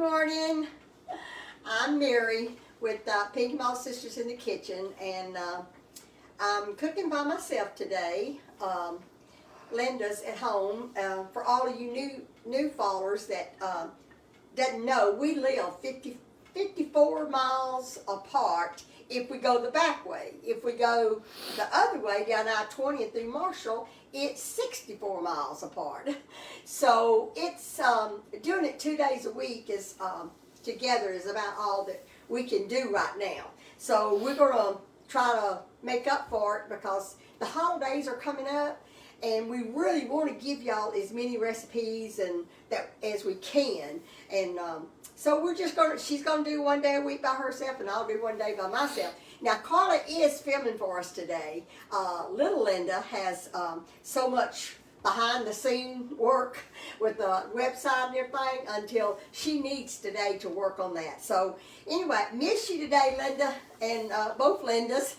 morning. I'm Mary with Pinky Mall Sisters in the Kitchen, and I'm cooking by myself today. Linda's at home. For all of you new followers that doesn't know, we live 54 miles apart if we go the back way. If we go the other way down I-20 through Marshall, it's 64 miles apart. So it's doing it 2 days a week is together is about all that we can do right now. So we're gonna try to make up for it because the holidays are coming up, and we really want to give y'all as many recipes and that as we can. And so we're just gonna, she's gonna do 1 day a week by herself, and I'll do 1 day by myself. Now Carla is filming for us today. Little Linda has so much behind the scene work with the website and everything until she needs today to work on that. So anyway, miss you today, Linda, and both Lindas.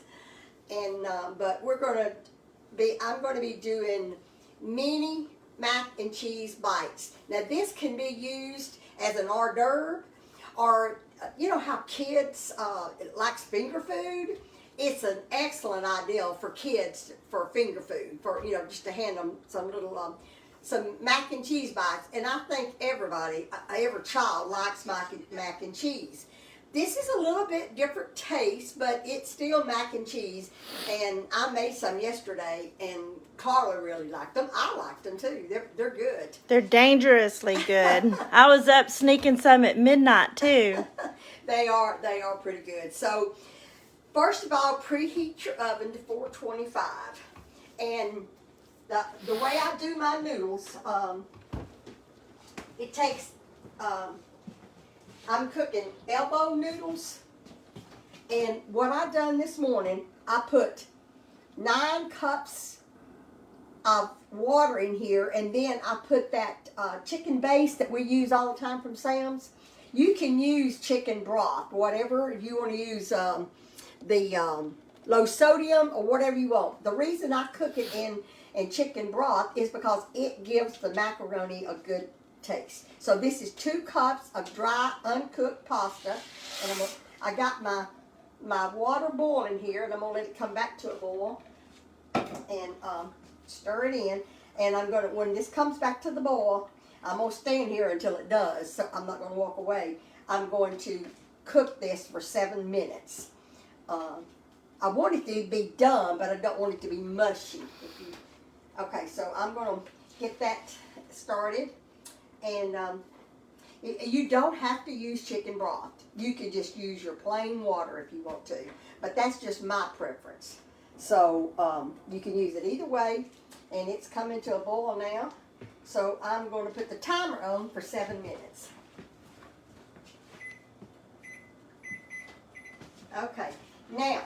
And but we're gonna be, I'm going to be doing mini mac and cheese bites. Now this can be used as an hors d'oeuvre, or you know how kids likes finger food. It's an excellent idea for kids for finger food, for just to hand them some little some mac and cheese bites. And I think everybody, every child likes mac and cheese. This is a little bit different taste, but it's still mac and cheese. And I made some yesterday, and Carla really liked them. I liked them too. They're good. They're dangerously good. I was up sneaking some at midnight too. They are pretty good. So first of all, preheat your oven to 425. And the way I do my noodles, it takes, I'm cooking elbow noodles. And what I done this morning, I put 9 cups of water in here, and then I put that chicken base that we use all the time from Sam's. You can use chicken broth, whatever. If you want to use the low sodium or whatever you want. The reason I cook it in chicken broth is because it gives the macaroni a good taste. So this is 2 cups of dry uncooked pasta, and I got my water boiling here, and I'm gonna let it come back to a boil and stir it in. And I'm gonna, when this comes back to the boil, I'm gonna stand here until it does. So I'm not gonna walk away. I'm going to cook this for 7 minutes. I want it to be done, but I don't want it to be mushy. Okay, so I'm going to get that started. And you don't have to use chicken broth. You can just use your plain water if you want to. But that's just my preference. So you can use it either way. And it's coming to a boil now. So I'm going to put the timer on for 7 minutes. Okay. Now,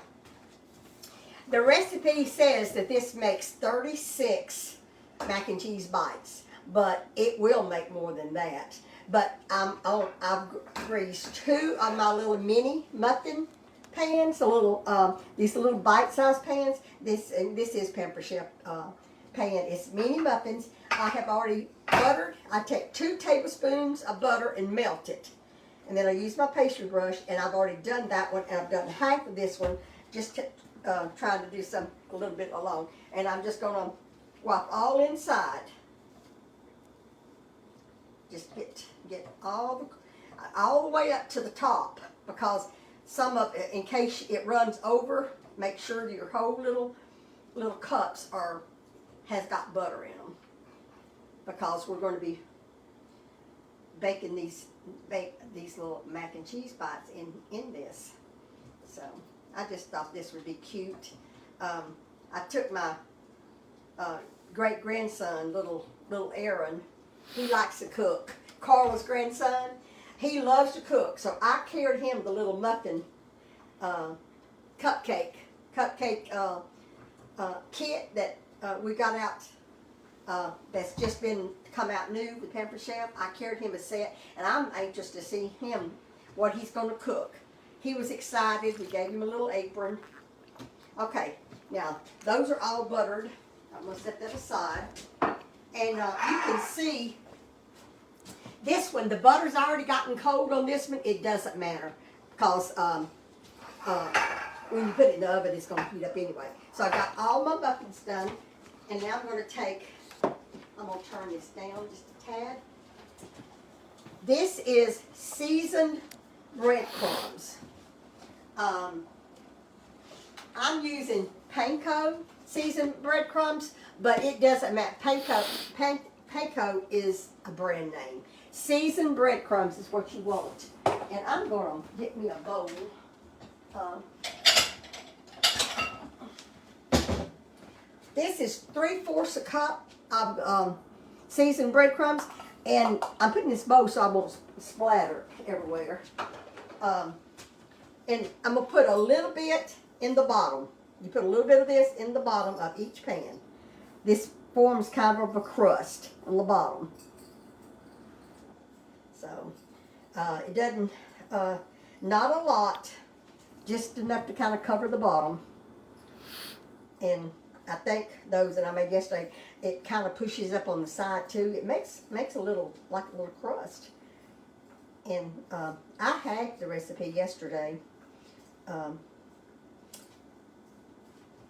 the recipe says that this makes 36 mac and cheese bites, but it will make more than that. But I've greased 2 of my little mini muffin pans, these little bite-sized pans. This is Pamper Chef pan. It's mini muffins. I have already buttered. I take 2 tablespoons of butter and melt it. And then I use my pastry brush, and I've already done that one, and I've done half of this one, just trying to do a little bit along. And I'm just going to wipe all inside. Just get all the way up to the top, because some of it, in case it runs over, make sure that your whole little cups has got butter in them, because we're going to be baking these little mac and cheese bites in this. So I just thought this would be cute. I took my great grandson, little Aaron. He likes to cook. Carla's grandson, he loves to cook. So I carried him the little muffin cupcake kit that we got out. That's just come out new with Pamper Chef. I carried him a set, and I'm anxious to see him, what he's going to cook. He was excited. We gave him a little apron. Okay, now those are all buttered. I'm going to set that aside. And you can see this one, the butter's already gotten cold on this one. It doesn't matter because when you put it in the oven, it's going to heat up anyway. So I got all my muffins done, and now I'm going to turn this down just a tad. This is seasoned breadcrumbs. I'm using panko seasoned breadcrumbs, but it doesn't matter. Panko is a brand name. Seasoned breadcrumbs is what you want. And I'm going to get me a bowl. This is 3/4 a cup of seasoned breadcrumbs, and I'm putting this bowl so I won't splatter everywhere. And I'm going to put a little bit in the bottom. You put a little bit of this in the bottom of each pan. This forms kind of a crust on the bottom. So it doesn't, not a lot, just enough to kind of cover the bottom. And I think those that I made yesterday, it kind of pushes up on the side too. It makes a little, like a little crust. And I hacked the recipe yesterday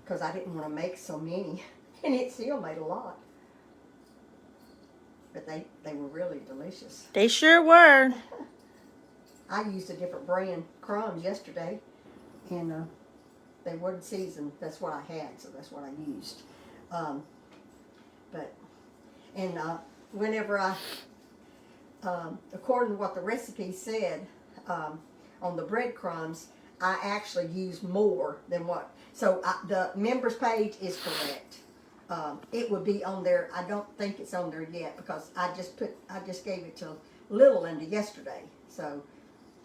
because I didn't want to make so many, and it still made a lot. But they were really delicious. They sure were. I used a different brand crumbs yesterday, and they weren't seasoned. That's what I had, so that's what I used. Whenever I, according to what the recipe said on the breadcrumbs, I actually used more than what. So the members page is correct. It would be on there. I don't think it's on there yet because I just gave it to little Linda yesterday, so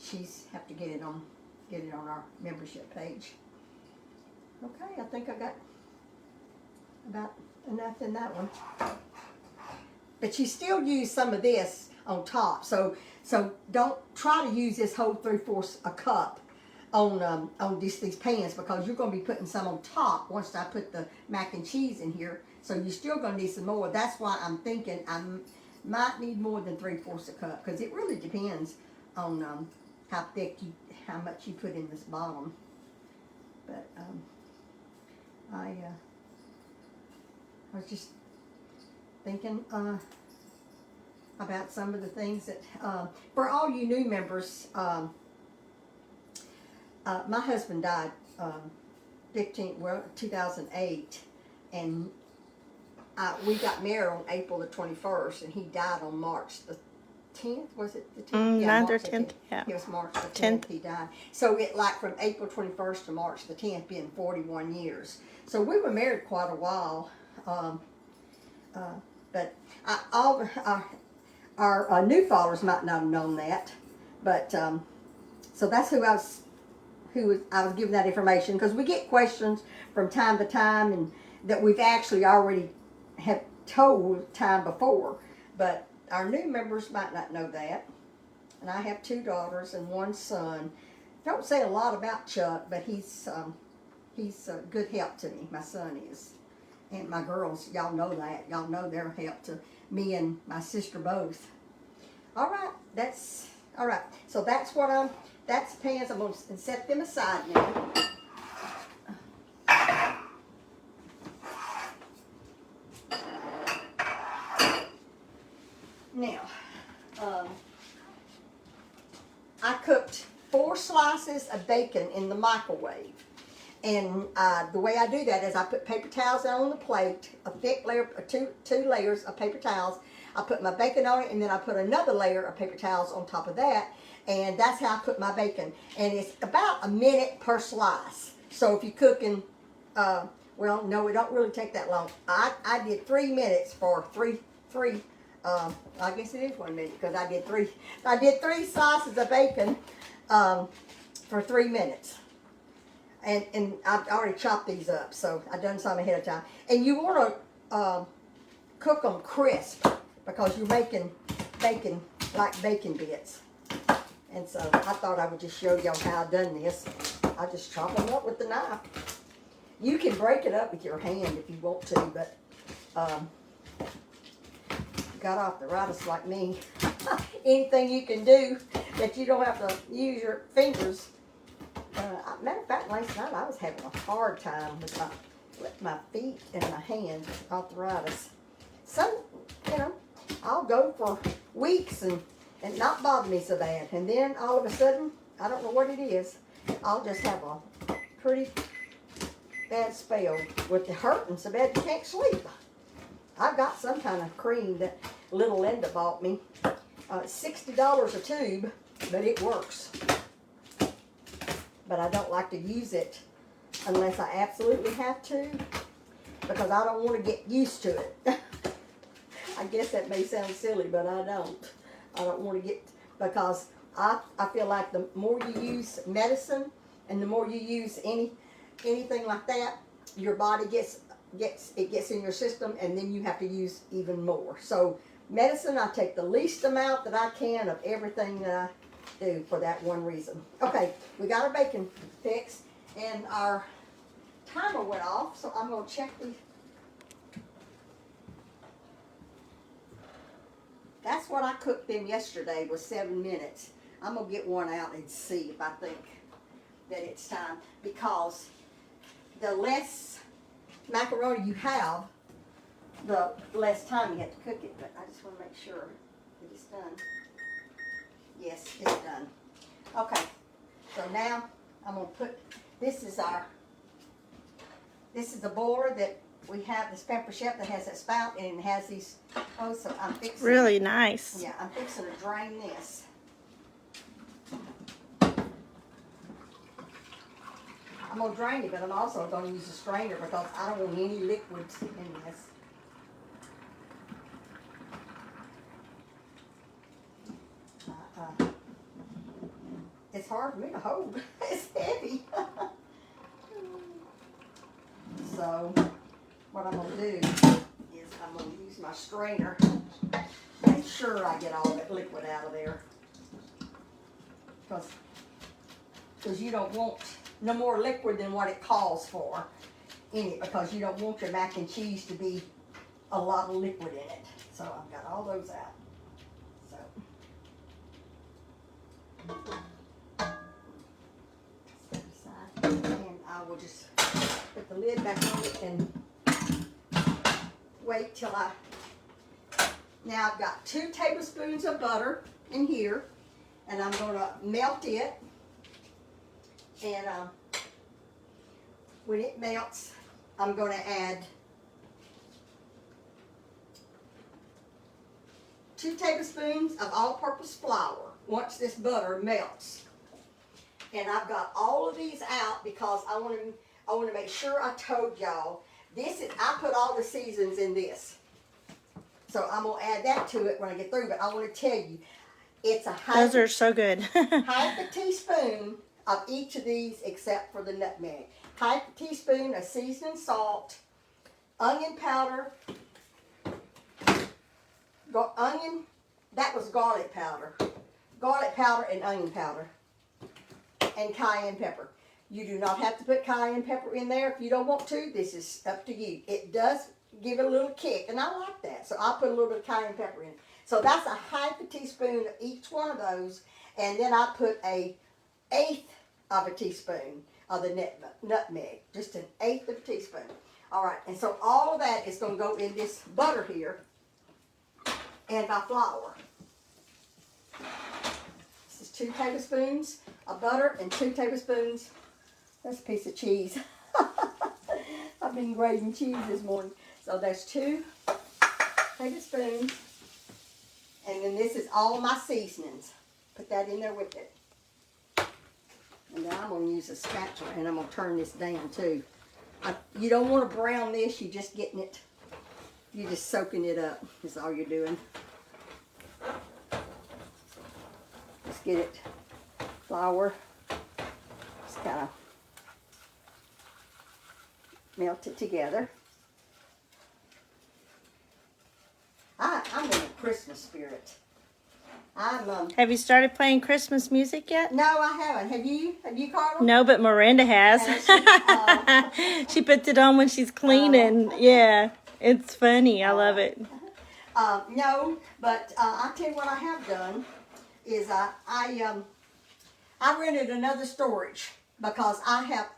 she's have to get it on our membership page. Okay, I think I got about enough in that one. But you still use some of this on top, so don't try to use this whole 3/4 a cup on these pans, because you're going to be putting some on top once I put the mac and cheese in here. So you're still going to need some more. That's why I'm thinking I might need more than 3/4 a cup, because it really depends on how much you put in this bottom. But I was just thinking about some of the things that for all you new members. My husband died 2008, and we got married on April the 21st, and he died on March the 10th. Was it the 10th? Yeah, 9th or March 10th. Yeah. It was March the 10th he died. So it from April 21st to March the 10th, being 41 years. So we were married quite a while. But our new followers might not have known that. But so that's who I was giving that information, because we get questions from time to time, and that we've actually already have told time before, but our new members might not know that. And I have 2 daughters and 1 son. Don't say a lot about Chuck, but he's a good help to me. My son is, and my girls, y'all know that. Y'all know they're a help to me and my sister both. All right, all right. So that's that's the pans. I'm going to set them aside now. Now, I cooked 4 slices of bacon in the microwave. And the way I do that is I put paper towels down on the plate, a thick layer, two layers of paper towels. I put my bacon on it, and then I put another layer of paper towels on top of that. And that's how I cook my bacon. And it's about a minute per slice. So if you're cooking, well, no, it don't really take that long. I did 3 minutes for three. I guess it is 1 minute, because I did 3 slices of bacon for 3 minutes. And I've already chopped these up, so I've done some ahead of time. And you want to cook them crisp, because you're making bacon like bacon bits. And so I thought I would just show y'all how I've done this. I just chop them up with the knife. You can break it up with your hand if you want to, but got arthritis like me. anything you can do that you don't have to use your fingers. Matter of fact, last night I was having a hard time with my feet and my hands, arthritis. Some, I'll go for weeks and not bother me so bad. And then all of a sudden, I don't know what it is, I'll just have a pretty bad spell with the hurting so bad you can't sleep. I've got some kind of cream that little Linda bought me. $60 a tube, but it works. But I don't like to use it unless I absolutely have to, because I don't want to get used to it. I guess that may sound silly, but I don't. I don't want to get, because I feel like the more you use medicine and the more you use anything like that, your body gets in your system, and then you have to use even more. So medicine, I take the least amount that I can of everything that I do for that one reason. Okay, we got our bacon fixed, and our timer went off, so I'm going to check the... That's what I cooked them yesterday, was 7 minutes. I'm going to get one out and see if I think that it's time, because the less macaroni you have, the less time you have to cook it. But I just want to make sure that it's done. Yes, it's done. Okay, so now I'm going to put, this is the boiler that we have, this pepper chef that has that spout, and it has these, so I'm fixing. Really nice. Yeah, I'm fixing to drain this. I'm going to drain it, but I'm also going to use a strainer because I don't want any liquids in this. It's hard for me to hold. It's heavy. So, what I'm going to do is I'm going to use my strainer. Make sure I get all that liquid out of there. Because you don't want no more liquid than what it calls for in it, because you don't want your mac and cheese to be a lot of liquid in it. So I've got all those out. So set aside, and I will just put the lid back on it and wait till now I've got 2 tablespoons of butter in here, and I'm going to melt it. And when it melts, I'm going to add 2 tablespoons of all-purpose flour once this butter melts. And I've got all of these out because I want to make sure I told y'all I put all the seasons in this. So I'm going to add that to it when I get through, but I want to tell you, it's a Those are so good. half a teaspoon of each of these except for the nutmeg. Half a teaspoon of seasoning salt, onion powder, that was garlic powder and onion powder, and cayenne pepper. You do not have to put cayenne pepper in there if you don't want to. This is up to you. It does give it a little kick, and I like that, so I'll put a little bit of cayenne pepper in. So that's a half a teaspoon of each one of those, and then I put a 1/8 of a teaspoon of the nutmeg, just an 1/8 of a teaspoon. All right, and so all of that is going to go in this butter here, and my flour. This is 2 tablespoons of butter and 2 tablespoons. That's a piece of cheese. I've been grating cheese this morning. So that's 2 tablespoons. And then this is all my seasonings. Put that in there with it. And then I'm going to use a spatula, and I'm going to turn this down too. You don't want to brown this. You're just getting it. You're just soaking it up is all you're doing. Just get it. Flour. Just kind of melt it together. I'm in a Christmas spirit. Have you started playing Christmas music yet? No, I haven't. Have you? Have you, Carla? No, but Miranda has. She puts it on when she's cleaning. Yeah, it's funny. I love it. No, but I'll tell you what I have done is I rented another storage because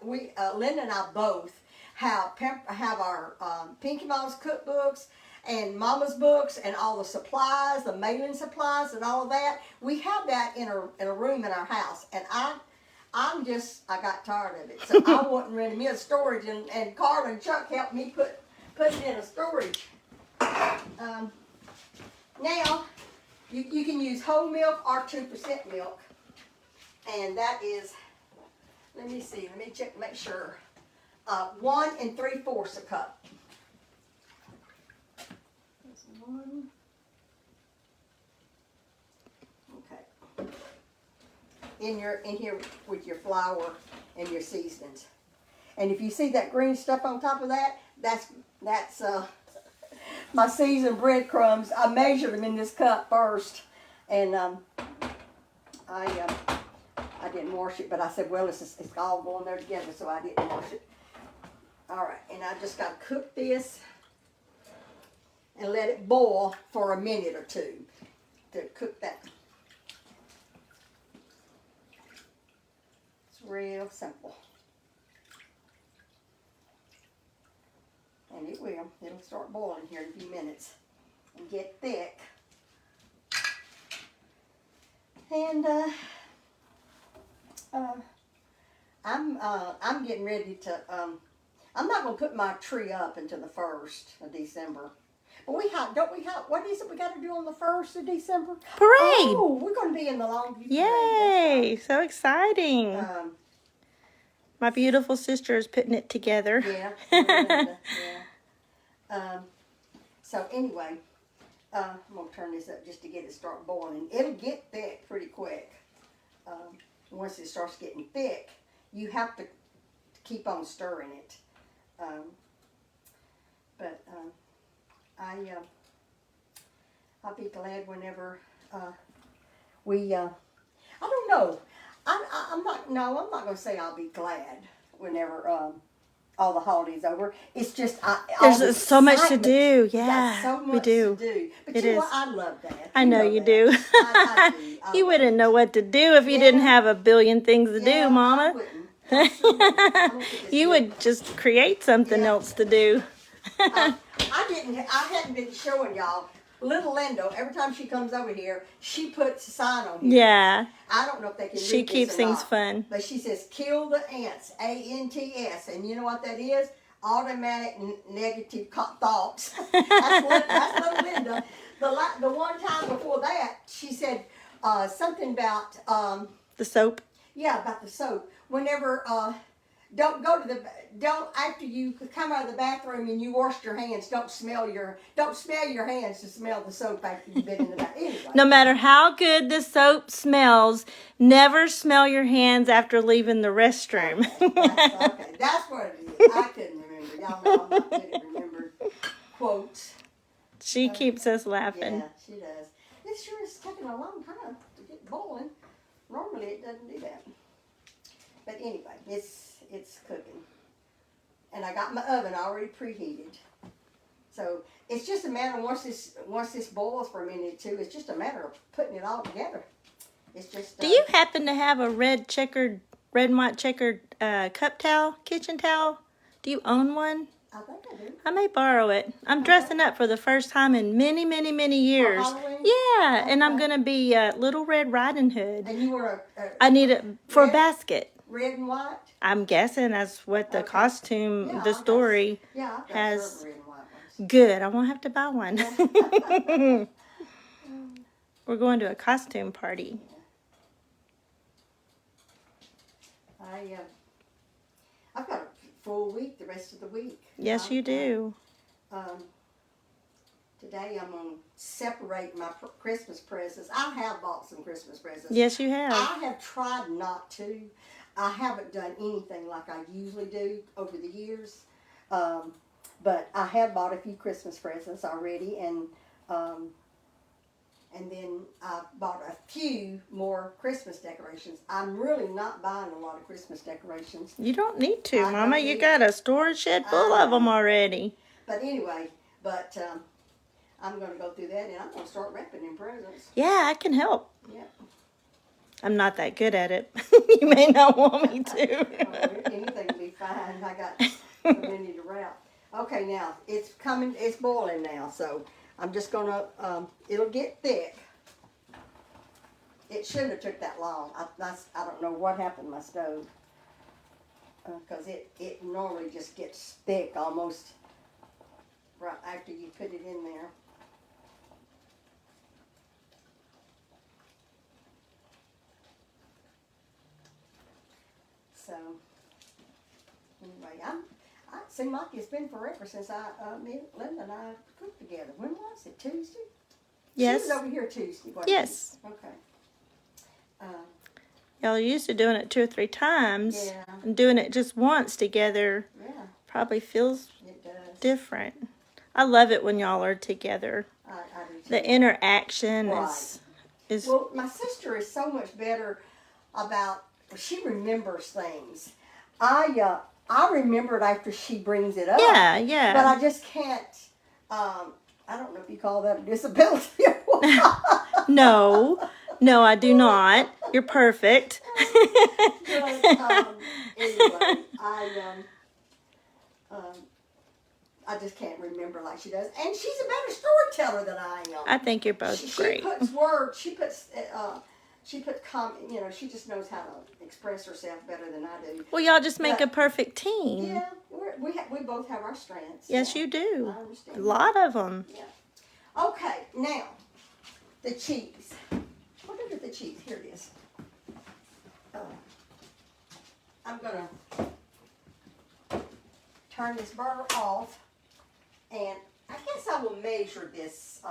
Linda and I both have our Pinky Mom's cookbooks and Mama's books and all the supplies, the mailing supplies and all of that. We have that in a room in our house, and I got tired of it, so I went and rented me a storage, and Carl and Chuck helped me put it in a storage. Now, you can use whole milk or 2% milk, and that is, let me check, make sure, 1 3/4 a cup. There's one. Okay. In here with your flour and your seasonings. And if you see that green stuff on top of that, that's my seasoned breadcrumbs. I measured them in this cup first, and I didn't wash it, but I said, well, it's all going there together, so I didn't wash it. All right, and I just got to cook this and let it boil for a minute or two to cook that. It's real simple. And it'll start boiling here in a few minutes and get thick. And I'm getting ready to, I'm not going to put my tree up until the 1st of December. But what is it we got to do on the 1st of December? Parade! Oh, we're going to be in the Longview Parade. Yay! So exciting. My beautiful sister is putting it together. Yeah. Linda, yeah. So anyway, I'm going to turn this up just to get it start boiling. It'll get thick pretty quick. Once it starts getting thick, you have to keep on stirring it. I'll be glad whenever I don't know. I'm not going to say I'll be glad whenever all the holidays over. It's just there's so much to do. Yeah, so much we do. To do. But it you is. know what? I love that. I know you that. do. I do. You wouldn't know what to do if you didn't have a billion things to do, Mama. I wouldn't. I sure wouldn't. I don't think it's You good. would just create something else to do. I hadn't been showing y'all. Little Linda, every time she comes over here, she puts a sign on here. Yeah. I don't know if they can read She this keeps or things not, fun. but she says, kill the ants, ANTS. And you know what that is? Automatic negative thoughts. That's little Linda. The one time before that, she said something about... The soap. Yeah, about the soap. Whenever... after you come out of the bathroom and you washed your hands, don't smell your hands to smell the soap after you've been in the bathroom. Anyway. No matter how good the soap smells, never smell your hands after leaving the restroom. Okay, that's what it is. I couldn't remember. Y'all know I'm not good at remembering quotes. She keeps us laughing. Yeah, she does. It sure is taking a long time to get boiling. Normally it doesn't do that. But anyway, it's cooking. And I got my oven already preheated. So it's just a matter, once this boils for a minute or two, it's just a matter of putting it all together. It's just... Do you happen to have a red and white checkered cup towel, kitchen towel? Do you own one? I think I do. I may borrow it. I'm dressing up for the first time in many, many, many years. For Halloween? Yeah, and I'm Okay. going to be Little Red Riding Hood. And you were I need it for a red? basket. Red and white? I'm guessing that's what the Okay. costume, Yeah, the story I've got has. several red and white ones. Good. I won't have to buy one. We're going to a costume party. I've got a full week the rest of the week. Yes, you do. Today I'm going to separate my Christmas presents. I have bought some Christmas presents. Yes, you have. I have tried not to. I haven't done anything like I usually do over the years. But I have bought a few Christmas presents already, and then I bought a few more Christmas decorations. I'm really not buying a lot of Christmas decorations. You don't need to, I Mama. don't You need got a storage shed full of them already. But anyway, I'm going to go through that, and I'm going to start wrapping them presents. Yeah, I can help. Yeah. I'm not that good at it. You may not want me to. Anything will be fine. I got so many to wrap. Okay, now it's coming. It's boiling now, so I'm just gonna. It'll get thick. It shouldn't have took that long. I don't know what happened to my stove, because it normally just gets thick almost right after you put it in there. So anyway, I seem like it's been forever since me, Linda and I cooked together. When was it? Tuesday? Yes. She was over here Tuesday, wasn't Yes. she? Okay. Y'all are used to doing it 2 or 3 times. Yeah. And doing it just once together Yeah, probably feels it does. different. I love it when y'all are together. I do too. The interaction Right. is Well, my sister is so much better about. She remembers things. I remember it after she brings it up. yeah, yeah. But I just can't. I don't know if you call that a disability or what. No, I do not. You're perfect. But anyway, I just can't remember like she does, and she's a better storyteller than I am. I think you're both She great. puts words. She puts. You know, she just knows how to express herself better than I do. Well, y'all just make But- a perfect team. Yeah, we both have our strengths. Yes, yeah. you do. I understand. A lot of them. Yeah. Okay, now the cheese. What is the cheese? Here it is. I'm gonna turn this burner off, and I guess I will measure this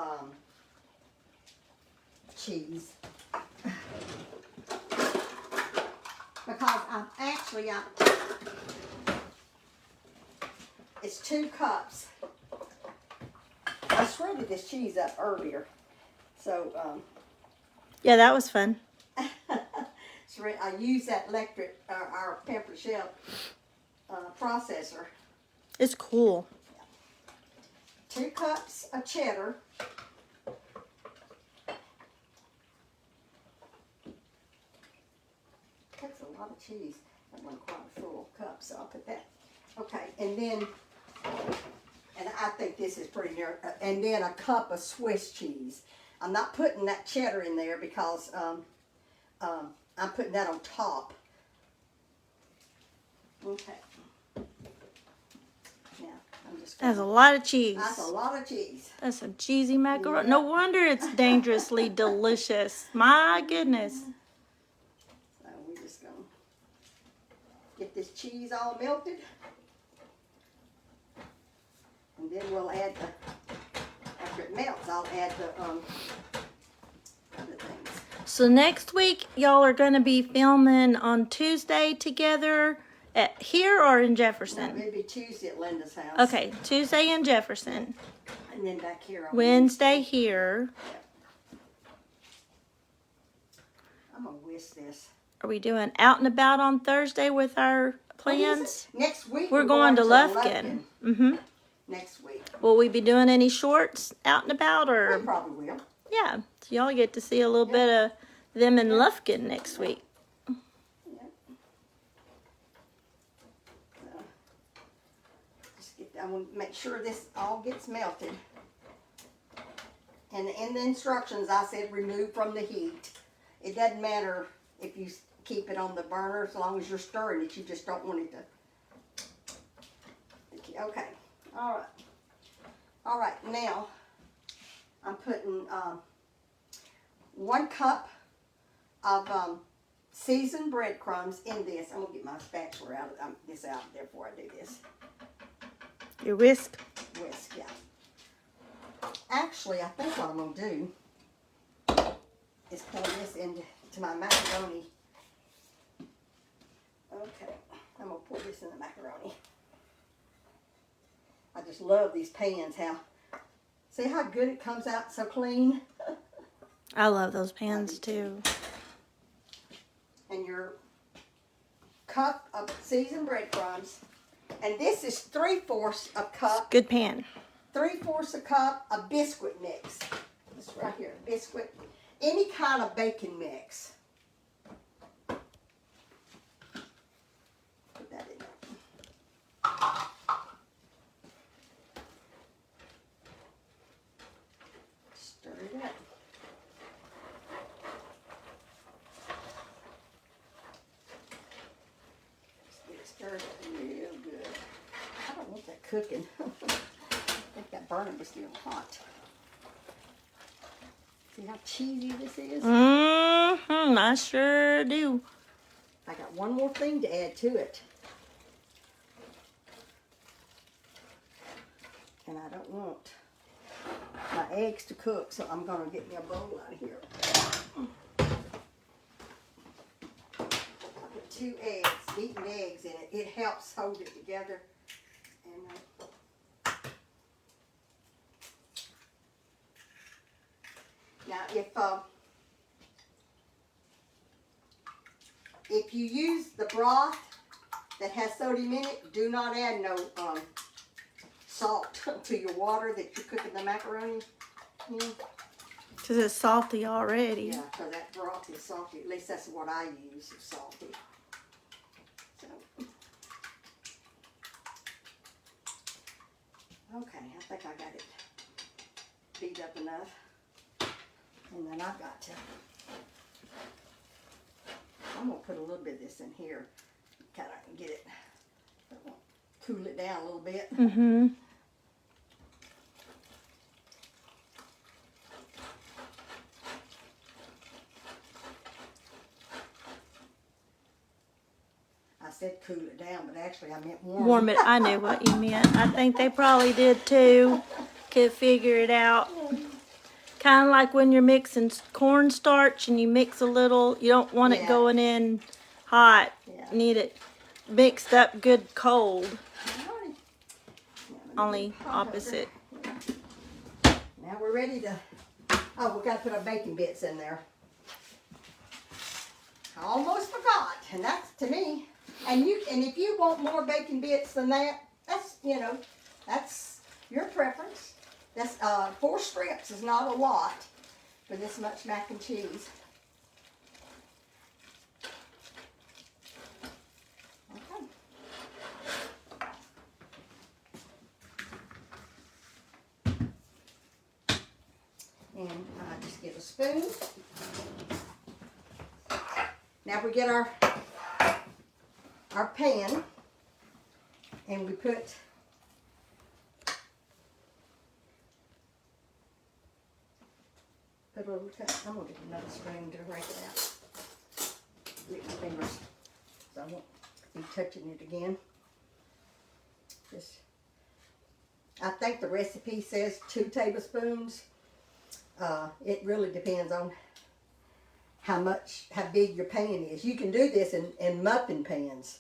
cheese because it's 2 cups. I shredded this cheese up earlier, so Yeah, that was fun. I use that electric, our pampered chef processor. It's cool. 2 cups of cheddar. That's a lot of cheese. That wasn't quite a full cup, so I'll put that. Okay, and then, and I think this is pretty near, and then a cup of Swiss cheese. I'm not putting that cheddar in there because I'm putting that on top. Okay. Now, I'm just That's a lot of cheese. That's a lot of cheese. That's some cheesy macaroni. Yeah. No wonder it's dangerously delicious. My goodness. So we're just going to get this cheese all melted. And then we'll add after it melts, I'll add the other things. So next week, y'all are going to be filming on Tuesday together at here or in Jefferson? Maybe Tuesday at Linda's house. Okay, Tuesday in Jefferson. And then back here on Wednesday here. I'm going to whisk this. Are we doing out and about on Thursday with our What is plans? it? Next week We're going to Lufkin. Mm-hmm. Next week. Will we be doing any shorts out and about or? We probably will. Yeah, so y'all get to see a little bit of them in Lufkin next week. I want to make sure this all gets melted. And in the instructions, I said remove from the heat. It doesn't matter if you keep it on the burner as long as you're stirring it. You just don't want it to. Okay. All right. All right. Now, I'm putting 1 cup of seasoned breadcrumbs in this. I'm going to get my spatula out of this out there before I do this. Your whisk. Whisk, yeah. Actually, I think what I'm going to do is pour this into my macaroni. Okay, I'm going to pour this in the macaroni. I just love these pans, see how good it comes out so clean? I love those pans too. And your cup of seasoned breadcrumbs. And this is 3/4 a cup. Good pan. 3/4 a cup of biscuit mix. This right here, biscuit. Any kind of baking mix. Put that in there. Stir it up. Just get it stirred up real good. I don't want that cooking. I think that burner was still hot. See how cheesy this is? Mm-hmm, I sure do. I got one more thing to add to it. And I don't want my eggs to cook, so I'm going to get me a bowl out of here. I put 2 eggs, beaten eggs in it. It helps hold it together. And now, if you use the broth that has sodium in it, do not add no salt to your water that you're cooking the macaroni in. Because it's salty already. Yeah, so that broth is salty. At least that's what I use, is salty. So, okay, I think I got it beat up enough. And then I've got to, I'm going to put a little bit of this in here. Kind of get it, cool it down a little bit. Mm-hmm. I said cool it down, but actually I meant warm. Warm it. I knew what you meant. I think they probably did too. Could figure it out. Kind of like when you're mixing cornstarch and you mix a little, you don't want it going in hot. Yeah. You need it mixed up good cold. Alrighty. Only opposite. Now we're ready to, oh, we got to put our bacon bits in there. I almost forgot, and that's to me. And if you want more bacon bits than that, that's, that's your preference. That's 4 strips is not a lot for this much mac and cheese. Okay. And I just get a spoon. Now we get our pan, and we put a little, I'm going to get another spoon to break it out. Lick my fingers so I won't be touching it again. I think the recipe says 2 tablespoons. It really depends on how big your pan is. You can do this in muffin pans.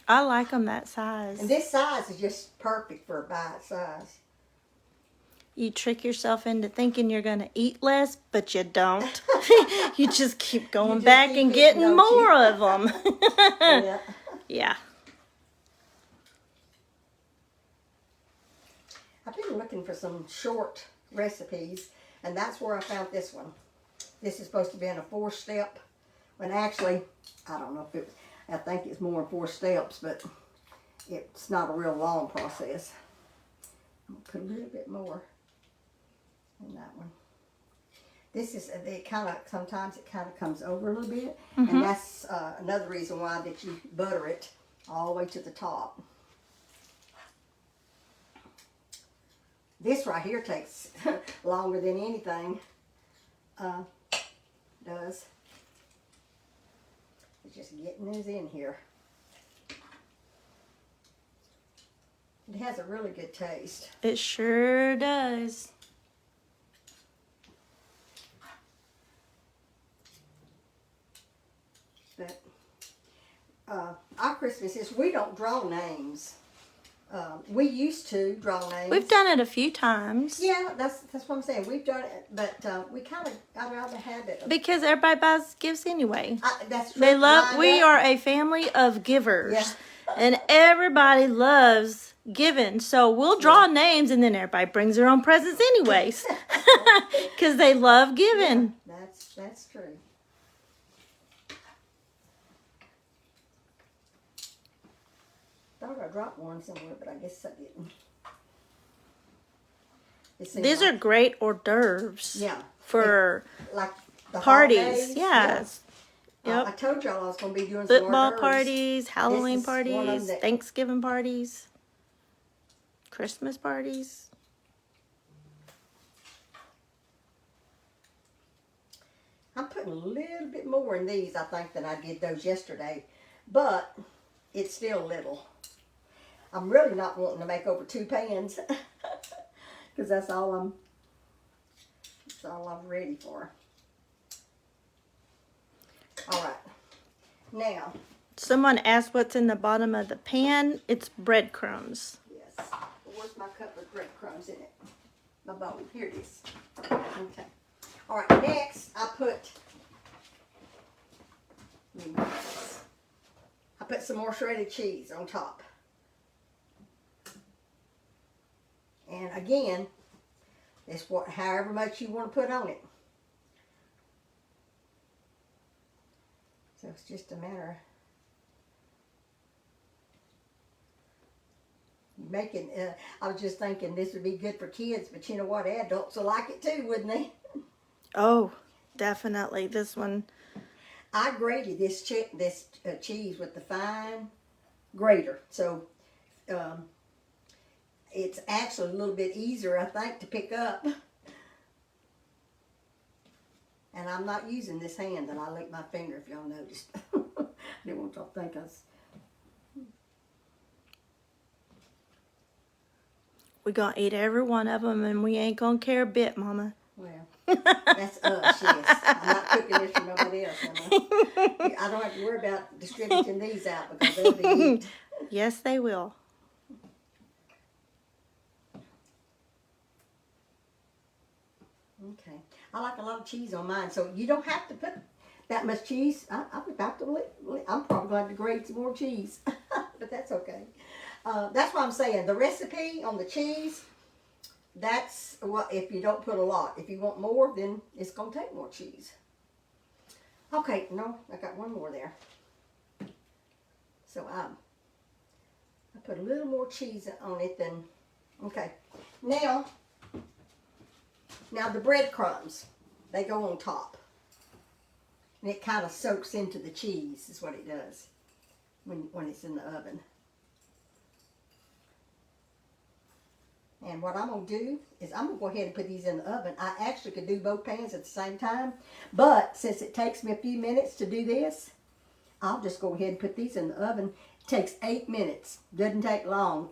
I like them that size. And this size is just perfect for a bite size. You trick yourself into thinking you're going to eat less, but you don't. You just keep going back and getting more of them. Yeah. Yeah. I've been looking for some short recipes, and that's where I found this one. This is supposed to be in a 4-step, when actually, I don't know if it was, I think it's more than 4 steps, but it's not a real long process. I'm going to put a little bit more in that one. This is, sometimes it kind of comes over a little bit, and that's another reason why that you butter it all the way to the top. This right here takes longer than anything does. It's just getting this in here. It has a really good taste. It sure does. But our Christmas is, we don't draw names. We used to draw names. We've done it a few times. Yeah, that's what I'm saying. We've done it, but we kind of got out of the habit of, Because everybody buys gifts anyway. that's true. We are a family of givers. Yeah. And everybody loves giving. So we'll draw names, and then everybody brings their own presents anyways. Because they love giving. Yeah, that's true. Thought I dropped one somewhere, but I guess I didn't. These are great hors d'oeuvres. Yeah. For like the parties. Holidays. Yes. Yeah. Yep. I told y'all I was going to be doing some Football hors d'oeuvres. parties, Halloween This is one of parties, them. Thanksgiving parties, Christmas parties. I'm putting a little bit more in these, I think, than I did those yesterday. But it's still little. I'm really not wanting to make over 2 pans. Because that's all I'm ready for. All right. Now. Someone asked what's in the bottom of the pan. It's breadcrumbs. Yes. Where's my cup with breadcrumbs in it? My bowl. Here it is. Okay. All right. Next, I put some more shredded cheese on top. And again, it's however much you want to put on it. So it's just a matter of making. I was just thinking this would be good for kids, but you know what? Adults will like it too, wouldn't they? Oh, definitely. This one. I grated this cheese with the fine grater, so it's actually a little bit easier, I think, to pick up. And I'm not using this hand that I lick my finger, if y'all noticed. I didn't want y'all to think I was... We're going to eat every one of them, and we ain't going to care a bit, Mama. Well, that's us, yes. I'm not cooking this for nobody else, am I? I don't have to worry about distributing these out because they'll be eaten. Yes, they will. Okay. I like a lot of cheese on mine, so you don't have to put that much cheese. I'm about to I'm probably going to grate some more cheese, but that's okay. That's what I'm saying. The recipe on the cheese, that's what if you don't put a lot. If you want more, then it's going to take more cheese. Okay, no, I got one more there. So I put a little more cheese on it than, okay. Now the breadcrumbs, they go on top. And it kind of soaks into the cheese, is what it does when it's in the oven. And what I'm going to do is I'm going to go ahead and put these in the oven. I actually could do both pans at the same time, but since it takes me a few minutes to do this, I'll just go ahead and put these in the oven. It takes 8 minutes. Doesn't take long.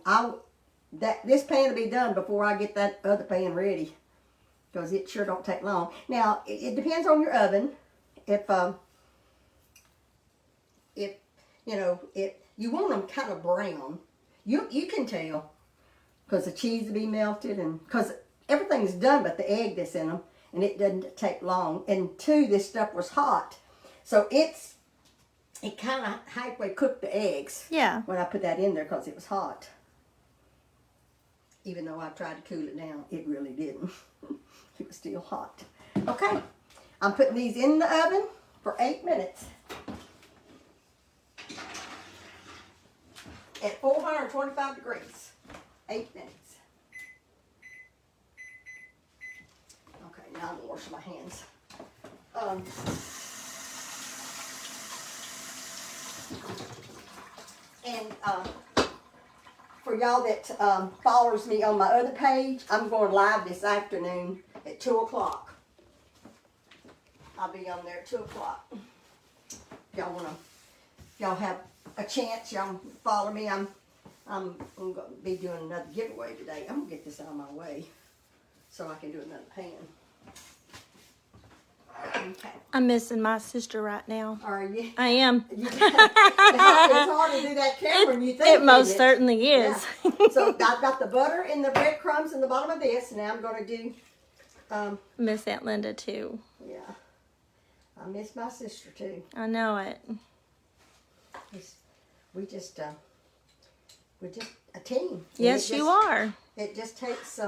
This pan will be done before I get that other pan ready, because it sure don't take long. Now, it depends on your oven. If you want them kind of brown, you can tell, because the cheese will be melted, and because everything's done but the egg that's in them, and it doesn't take long. And two, this stuff was hot, so it kind of halfway cooked the eggs. Yeah. When I put that in there, because it was hot. Even though I tried to cool it down, it really didn't. It was still hot. Okay, I'm putting these in the oven for 8 minutes. At 425 degrees. 8 minutes. Okay, now I'm going to wash my hands. For y'all that follows me on my other page, I'm going live this afternoon at 2 o'clock. I'll be on there at 2 o'clock. Y'all have a chance, y'all follow me. I'm going to be doing another giveaway today. I'm going to get this out of my way so I can do another pan. Okay. I'm missing my sister right now. Are you? I am. It's hard to do that camera when you think It most certainly is. Yeah. So I've got the butter and the breadcrumbs in the bottom of this. Now I'm going to do... Miss Aunt Linda too. Yeah. I miss my sister too. I know it. We just a team. And Yes, you are. It just takes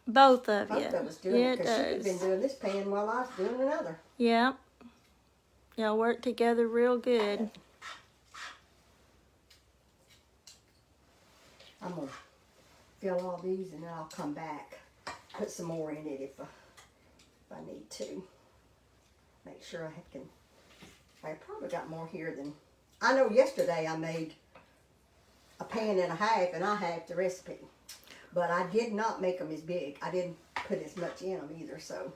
Both of both you. of us doing it, It because she could have been does. doing this pan while I was doing another. Yep. Y'all work together real good. I'm going to fill all these and then I'll come back, put some more in it if I need to. Make sure I probably got more here than, I know yesterday I made a pan and a half and I halved the recipe. But I did not make them as big. I didn't put as much in them either, so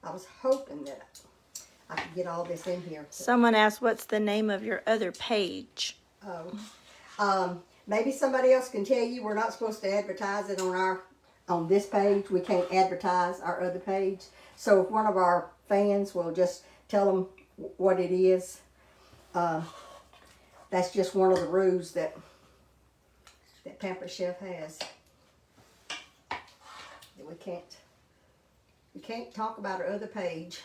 I was hoping that I could get all this in here. Someone asked, what's the name of your other page? Maybe somebody else can tell you. We're not supposed to advertise it on this page. We can't advertise our other page. So if one of our fans will just tell them what it is, that's just one of the rules that Pampered Chef has. That we can't talk about our other page.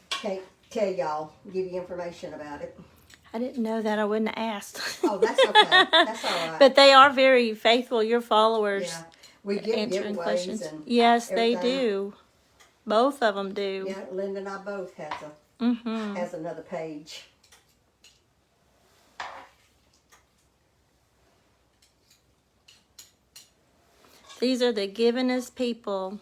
Can't tell y'all, give you information about it. I didn't know that. I wouldn't have asked. Oh, that's okay. That's all right. But they are very faithful, your followers. Yeah, we get answering giveaways questions. and Yes, they everything. do. Both of them do. Yeah, Linda and I both has another page. These are the givingest people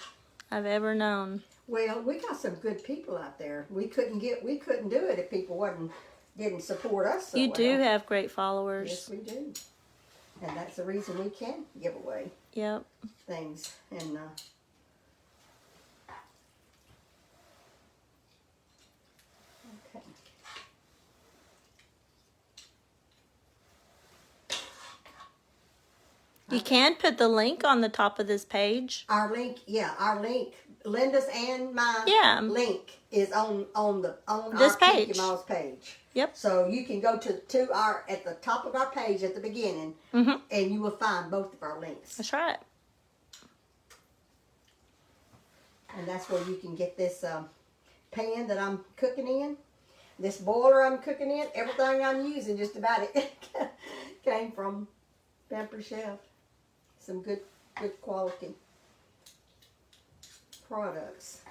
I've ever known. Well, we got some good people out there. We couldn't do it if people didn't support us so You well. do have great followers. Yes, we do. And that's the reason we can give away Yep. things. And okay. You can put the link on the top of this page. Our link, Linda's and my link is on This our page. Pinky Mouse page. Yep. So you can go to our at the top of our page at the beginning, and you will find both of our links. That's right. And that's where you can get this pan that I'm cooking in, this boiler I'm cooking in. Everything I'm using, just about it, came from Pampered Chef. Some good quality products.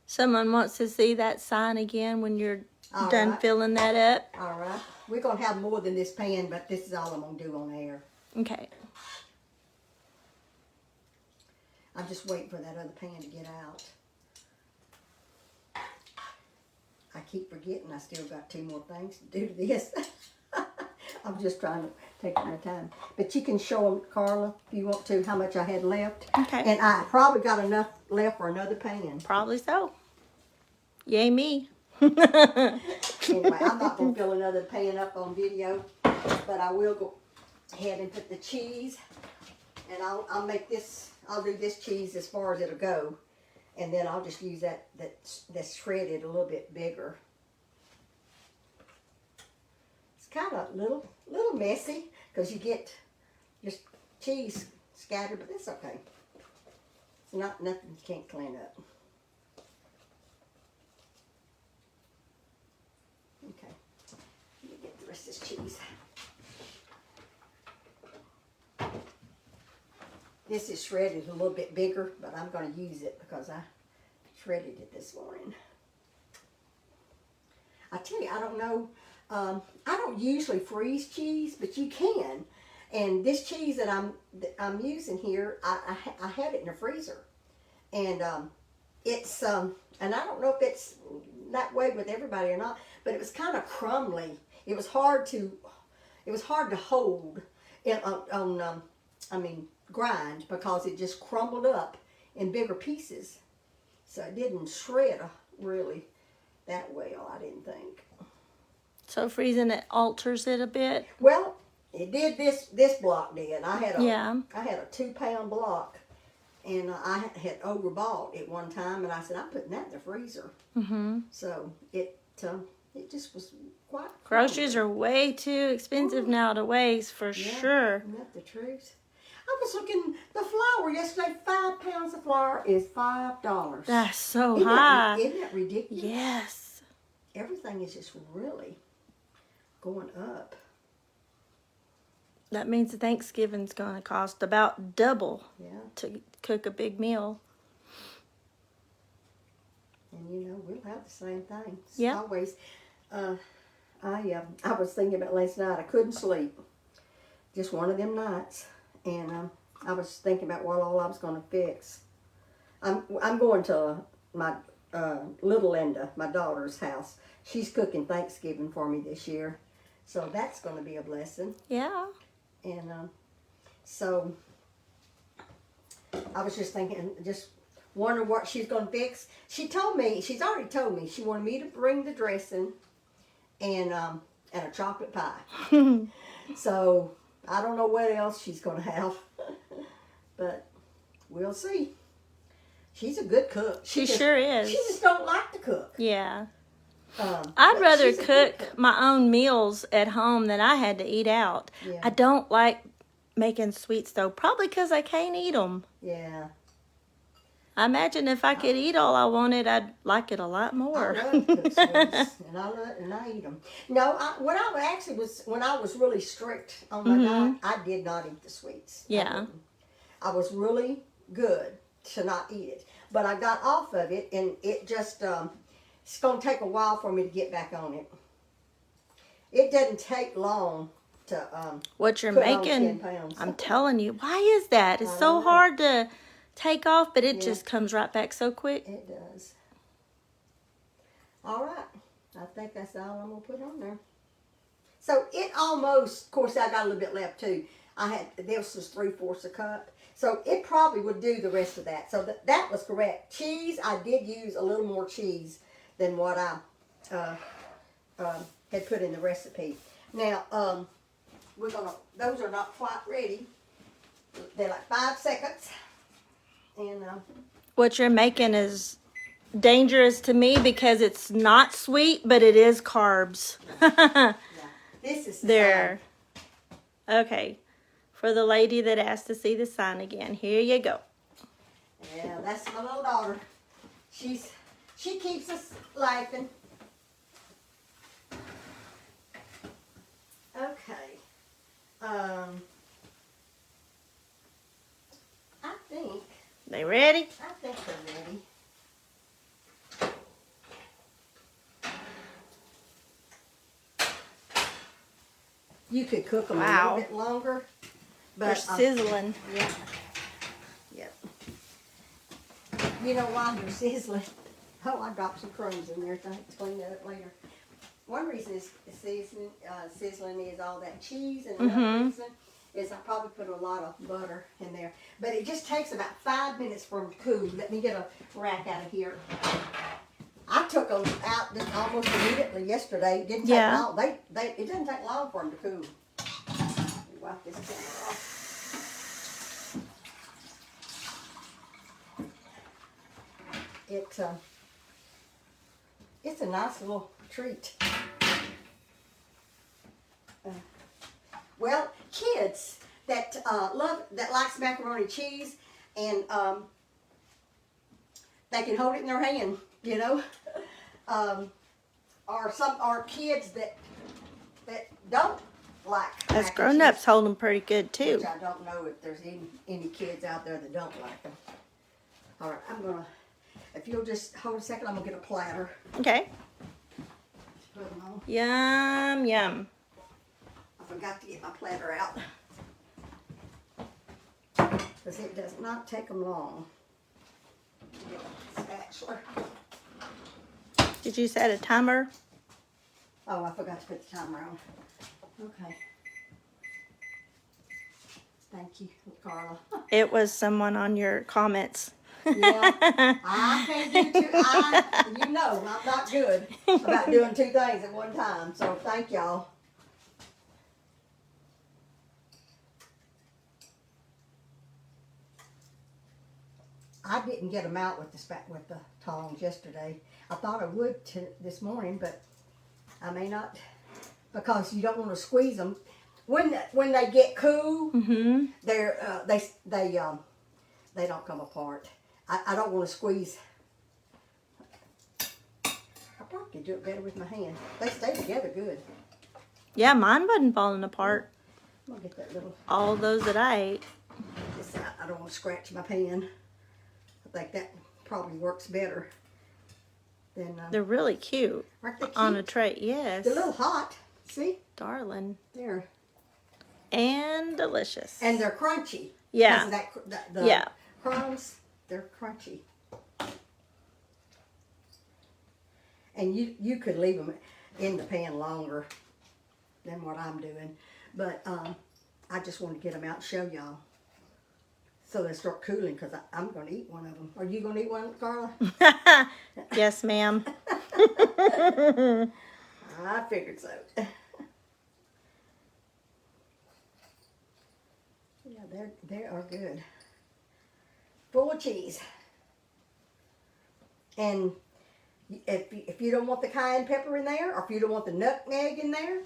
Someone wants to see that sign again when you're All done right. filling that up. All right. We're going to have more than this pan, but this is all I'm going to do on air. Okay. I'm just waiting for that other pan to get out. I keep forgetting I still got 2 more things to do to this. I'm just trying to take my time. But you can show them, Carla, if you want to, how much I had left. Okay. And I probably got enough left for another pan. Probably so. Yay me. Anyway, I'm not going to fill another pan up on video, but I will go ahead and put the cheese. And I'll make this, I'll do this cheese as far as it'll go. And then I'll just use that's shredded a little bit bigger. It's kind of a little messy because you get just cheese scattered, but that's okay. It's not nothing you can't clean up. Okay, let me get the rest of this cheese. This is shredded a little bit bigger, but I'm going to use it because I shredded it this morning. I tell you, I don't know. I don't usually freeze cheese, but you can. And this cheese that I'm using here, I had it in the freezer, and it's and I don't know if it's that way with everybody or not, but it was kind of crumbly. It was hard to hold grind because it just crumbled up in bigger pieces. So it didn't shred really that well, I didn't think. So freezing it alters it a bit? Well, it did this block did. I had a 2-pound block, and I had overbought it one time, and I said, I'm putting that in the freezer. So it just was quite Groceries are way too expensive now to waste, for sure. Isn't that the truth? I was looking, the flour yesterday, 5 pounds of flour is $5. That's so high. Isn't that ridiculous? Yes. Everything is just really going up. That means Thanksgiving's going to cost about double Yeah. to cook a big meal. And we'll have the same thing. Yeah. Always. I was thinking about last night. I couldn't sleep. Just one of them nights, and I was thinking about what all I was going to fix. I'm going to my little Linda, my daughter's house. She's cooking Thanksgiving for me this year, so that's going to be a blessing. Yeah. And so I was just thinking, just wondering what she's going to fix. She's already told me she wanted me to bring the dressing and a chocolate pie. So I don't know what else she's going to have, but we'll see. She's a good cook. She sure is. She just don't like to cook. Yeah. But I'd rather she's a good cook my own meals at home than I had to eat out. Yeah. I don't like making sweets, though, probably because I can't eat them. Yeah. I imagine if I could eat all I wanted, I'd like it a lot more. I love to cook sweets, and I eat them. No, when I was really strict on my diet, I did not eat the sweets. Yeah. I was really good to not eat it, but I got off of it, and it just it's going to take a while for me to get back on it. It doesn't take long to What you're put on making, 10 pounds. I'm telling you, why is that? It's I so don't know. hard to take off, but it Yeah. just comes right back so quick. It does. All right. I think that's all I'm going to put on there. So it almost, of course, I got a little bit left too. This was 3/4 a cup. So it probably would do the rest of that. So that was correct. Cheese, I did use a little more cheese than what I had put in the recipe. Now, those are not quite ready. They're like 5 seconds. And What you're making is dangerous to me because it's not sweet, but it is carbs. yeah, this is the There. Okay. For the lady that asked to see the sign again, here you go. Yeah, that's my little daughter. She keeps us laughing. Okay. I think They ready? they're ready. You could cook them a Wow. little bit longer, They're but sizzling. yeah. Yep. You know why they're sizzling? Oh, I dropped some crumbs in there, so I have to clean that up later. One reason it's sizzling is all that cheese, and another reason is I probably put a lot of butter in there. But it just takes about 5 minutes for them to cool. Let me get a rack out of here. I took them out just almost immediately yesterday. It didn't take long. It doesn't take long for them to cool. Let me wipe this camera off. It's a nice little treat. Well, kids that likes macaroni and cheese, and they can hold it in their hand, or kids that don't like. Us mac and grown-ups cheese, hold them pretty good too. which I don't know if there's any kids out there that don't like them. All right, if you'll just hold a second, I'm gonna get a platter. Okay. Put them on. Yum, yum. I forgot to get my platter out. Because it does not take them long. Get a spatula. Did you set a timer? Oh, I forgot to put the timer on. Okay. Thank you, Carla. It was someone on your comments. Yeah, I can't do two. I'm not good about doing 2 things at one time. So thank y'all. I didn't get them out with the tongs yesterday. I thought I would this morning, but I may not, because you don't want to squeeze them. When they get cool, they don't come apart. I don't want to squeeze. I probably could do it better with my hand. They stay together good. Yeah, mine wasn't falling apart. I'm gonna get that little. All those that I ate. I don't want to scratch my pan. I think that probably works better than. They're really cute. Aren't they cute? On a tray, yes. They're a little hot. See? Darling. There. And delicious. And they're crunchy. Yeah. The crumbs, they're crunchy. And you could leave them in the pan longer than what I'm doing. But I just want to get them out and show y'all. So they start cooling because I'm going to eat one of them. Are you going to eat one, Carla? Yes, ma'am. I figured so. Yeah, they are good. Full of cheese. And if you don't want the cayenne pepper in there, or if you don't want the nutmeg in there,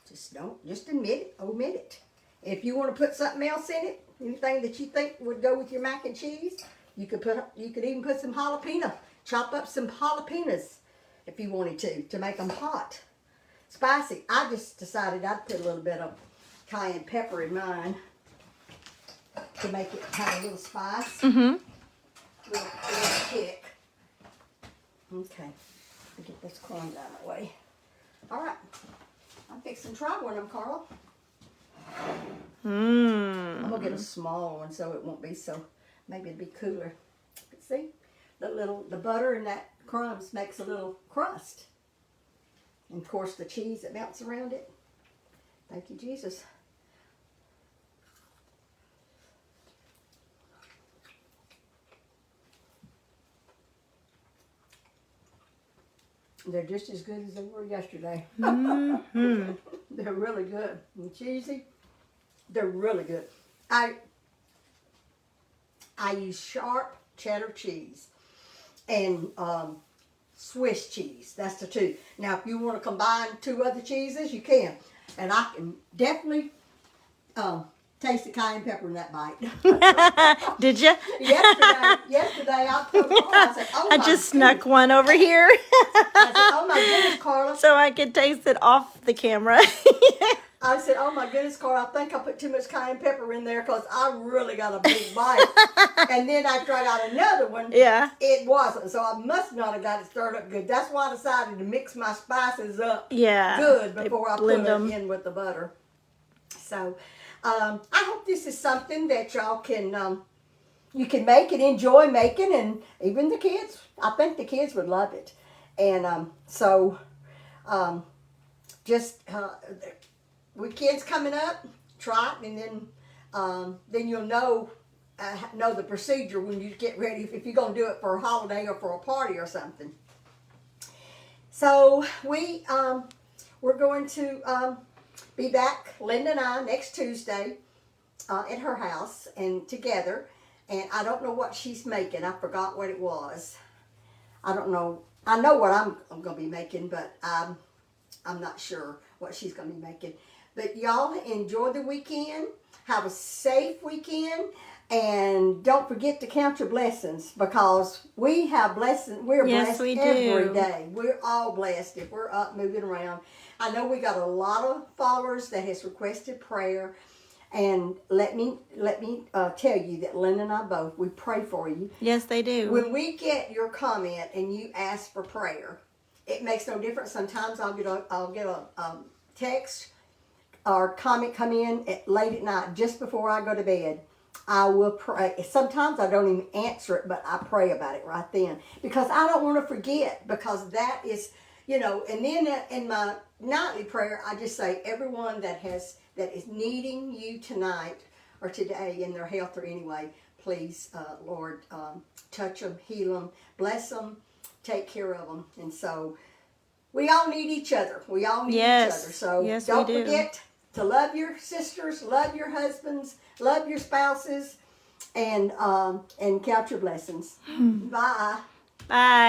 just omit it. If you want to put something else in it, anything that you think would go with your mac and cheese, you could even put some jalapeno. Chop up some jalapenos if you wanted to make them hot, spicy. I just decided I'd put a little bit of cayenne pepper in mine to make it have a little spice, little kick. Okay, I'll get this crumbs out of the way. All right, I'm fixing to try one of them, Carla. I'm gonna get a small one so it won't be so. Maybe it'll be cooler. But see, the butter and that crumbs makes a little crust, and of course the cheese that melts around it. Thank you, Jesus. They're just as good as they were yesterday. They're really good and cheesy. They're really good. I use sharp cheddar cheese and Swiss cheese. That's the two. Now, if you want to combine two other cheeses, you can. And I can definitely taste the cayenne pepper in that bite. Did you? Yesterday I put it on. I said, oh my I just snuck one over here. I said, oh my goodness, Carla. So I could taste it off the camera. I said, oh my goodness, Carla, I think I put too much cayenne pepper in there because I really got a big bite. And then after I got another one, it wasn't. So I must not have got it stirred up good. That's why I decided to mix my spices up good before I put them in with the butter. So I hope this is something that y'all can, you can make and enjoy making, and even the kids. I think the kids would love it. And weekend's coming up, try it, and then you'll know the procedure when you get ready, if you're going to do it for a holiday or for a party or something. So we're going to be back, Linda and I, next Tuesday at her house and together. And I don't know what she's making. I forgot what it was. I don't know. I know what I'm going to be making, but I'm not sure what she's going to be making. But y'all enjoy the weekend. Have a safe weekend. And don't forget to count your blessings, because we have blessings. We're blessed every day. We're all blessed if we're up moving around. I know we got a lot of followers that has requested prayer. And let me tell you that Lynn and I both, we pray for you. Yes, they do. When we get your comment and you ask for prayer, it makes no difference. Sometimes I'll get a text or comment come in late at night just before I go to bed. I will pray. Sometimes I don't even answer it, but I pray about it right then, because I don't want to forget, because that is, and then in my nightly prayer, I just say everyone that is needing you tonight or today in their health or anyway, please, Lord, touch them, heal them, bless them, take care of them. And so we all need each other. We all need each other. So don't forget to love your sisters, love your husbands, love your spouses, and count your blessings. Bye. Bye.